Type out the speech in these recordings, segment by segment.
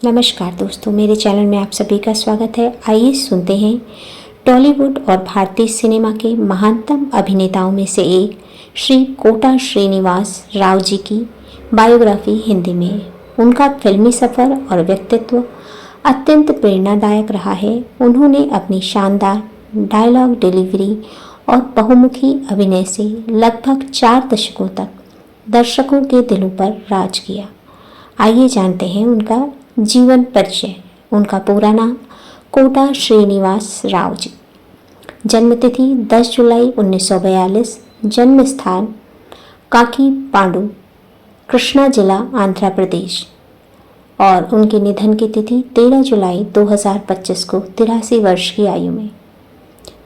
नमस्कार दोस्तों, मेरे चैनल में आप सभी का स्वागत है। आइए सुनते हैं टॉलीवुड और भारतीय सिनेमा के महानतम अभिनेताओं में से एक श्री कोटा श्रीनिवास राव जी की बायोग्राफी हिंदी में। उनका फिल्मी सफ़र और व्यक्तित्व अत्यंत प्रेरणादायक रहा है। उन्होंने अपनी शानदार डायलॉग डिलीवरी और बहुमुखी अभिनय से लगभग 4 दशकों तक दर्शकों के दिलों पर राज किया। आइए जानते हैं उनका जीवन परिचय। उनका पूरा नाम कोटा श्रीनिवास राव जी। जन्मतिथि 10 जुलाई 1942। जन्म स्थान काकी पांडु, कृष्णा जिला, आंध्र प्रदेश। और उनके निधन की तिथि 13 जुलाई 2025 को 83 वर्ष की आयु में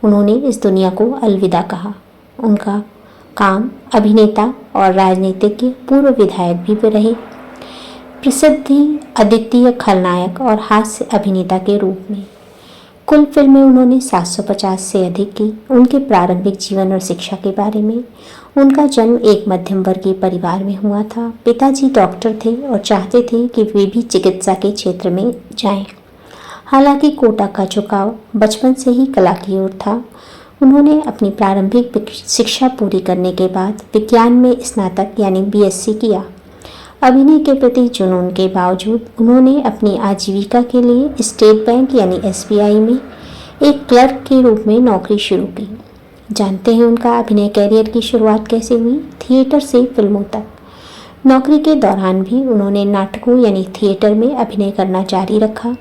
उन्होंने इस दुनिया को अलविदा कहा। उनका काम अभिनेता और राजनीतिज्ञ, पूर्व विधायक भी रहे। प्रसिद्धि अद्वितीय खलनायक और हास्य अभिनेता के रूप में कुल फिल्में उन्होंने 750 से अधिक की। उनके प्रारंभिक जीवन और शिक्षा के बारे में। उनका जन्म एक मध्यम वर्गीय परिवार में हुआ था। पिताजी डॉक्टर थे और चाहते थे कि वे भी चिकित्सा के क्षेत्र में जाएं। हालांकि कोटा का झुकाव बचपन से ही कला की ओर था। उन्होंने अपनी प्रारंभिक शिक्षा पूरी करने के बाद विज्ञान में स्नातक यानी BSc किया। अभिनय के प्रति जुनून के बावजूद उन्होंने अपनी आजीविका के लिए स्टेट बैंक यानी SBI में एक क्लर्क के रूप में नौकरी शुरू की। जानते हैं उनका अभिनय कैरियर की शुरुआत कैसे हुई। थिएटर से फिल्मों तक। नौकरी के दौरान भी उन्होंने नाटकों यानी थिएटर में अभिनय करना जारी रखा।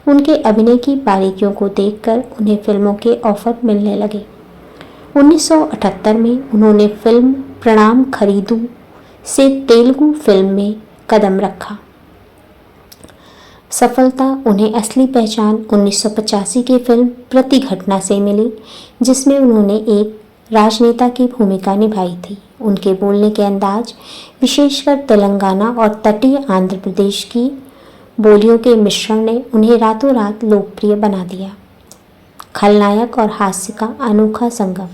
उनके अभिनय की बारीकियों को देखकर उन्हें फिल्मों के ऑफर मिलने लगे। 1978 में उन्होंने फिल्म प्रणाम खरीदू से तेलुगु फिल्म में कदम रखा। सफलता उन्हें असली पहचान 1985 की फिल्म प्रतिघटना से मिली, जिसमें उन्होंने एक राजनेता की भूमिका निभाई थी। उनके बोलने के अंदाज, विशेषकर तेलंगाना और तटीय आंध्र प्रदेश की बोलियों के मिश्रण ने उन्हें रातों रात लोकप्रिय बना दिया। खलनायक और हास्य का अनोखा संगम।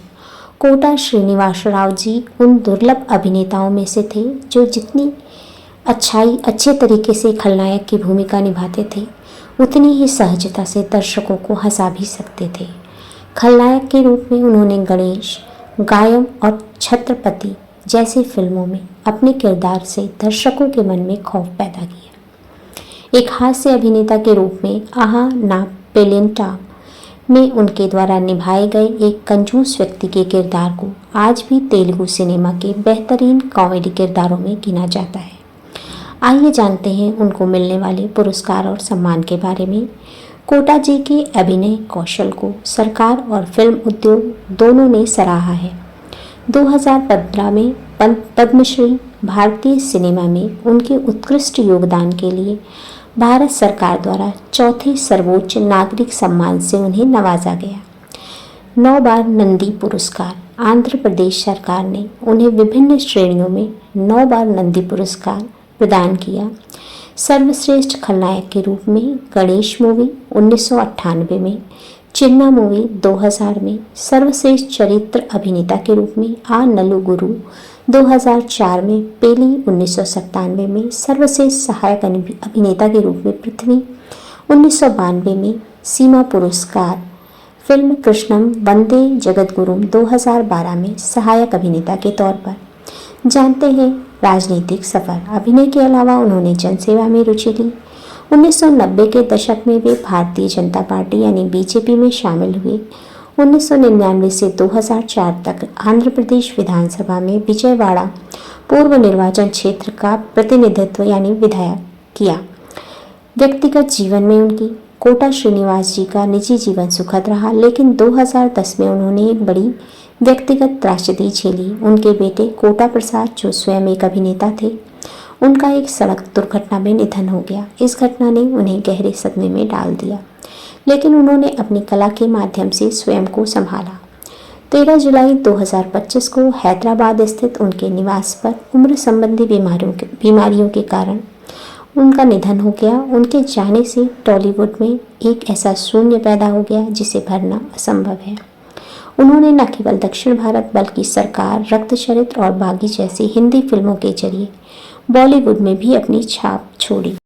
कोटा श्रीनिवास राव जी उन दुर्लभ अभिनेताओं में से थे जो जितनी अच्छे तरीके से खलनायक की भूमिका निभाते थे, उतनी ही सहजता से दर्शकों को हंसा भी सकते थे। खलनायक के रूप में उन्होंने गणेश, गायम और छत्रपति जैसी फिल्मों में अपने किरदार से दर्शकों के मन में खौफ पैदा किया। एक हास्य अभिनेता के रूप में आहा ना पेलिंटा में उनके द्वारा निभाए गए एक कंजूस व्यक्ति के किरदार को आज भी तेलुगु सिनेमा के बेहतरीन कॉमेडी किरदारों में गिना जाता है। आइए जानते हैं उनको मिलने वाले पुरस्कार और सम्मान के बारे में। कोटा जी के अभिनय कौशल को सरकार और फिल्म उद्योग दोनों ने सराहा है। 2015 में पद्मश्री, भारतीय सिनेमा में उनके उत्कृष्ट योगदान के लिए भारत सरकार द्वारा चौथे सर्वोच्च नागरिक सम्मान से उन्हें नवाजा गया। 9 बार नंदी पुरस्कार। आंध्र प्रदेश सरकार ने उन्हें विभिन्न श्रेणियों में 9 बार नंदी पुरस्कार प्रदान किया। सर्वश्रेष्ठ खलनायक के रूप में गणेश मूवी 1998 में, चिन्ना मूवी 2000 में, सर्वश्रेष्ठ चरित्र अभिनेता के रूप में आ नलु गुरु 2004 में, पेली 1997 में, सर्वश्रेष्ठ सहायक अभिनेता के रूप में पृथ्वी 1992 में, सीमा पुरस्कार फिल्म कृष्णम वंदे जगद्गुरुम 2012 में सहायक अभिनेता के तौर पर। जानते हैं राजनीतिक सफर। अभिनय के अलावा उन्होंने जनसेवा में रुचि ली। 1990 के दशक में वे भारतीय जनता पार्टी यानी BJP में शामिल हुए। 1999 से 2004 तक आंध्र प्रदेश विधानसभा में विजयवाड़ा पूर्व निर्वाचन क्षेत्र का प्रतिनिधित्व यानी विधायक किया। व्यक्तिगत जीवन में उनकी कोटा श्रीनिवास जी का निजी जीवन सुखद रहा, लेकिन 2010 में उन्होंने एक बड़ी व्यक्तिगत त्रासदी झेली। उनके बेटे कोटा प्रसाद, जो स्वयं एक अभिनेता थे, उनका एक सड़क दुर्घटना में निधन हो गया। इस घटना ने उन्हें गहरे सदमे में डाल दिया, लेकिन उन्होंने अपनी कला के माध्यम से स्वयं को संभाला। 13 जुलाई 2025 को हैदराबाद स्थित उनके निवास पर उम्र संबंधी बीमारियों के कारण उनका निधन हो गया। उनके जाने से टॉलीवुड में एक ऐसा शून्य पैदा हो गया जिसे भरना असंभव है। उन्होंने न केवल दक्षिण भारत बल्कि सरकार, रक्तचरित्र और बागी जैसी हिंदी फिल्मों के जरिए बॉलीवुड में भी अपनी छाप छोड़ी।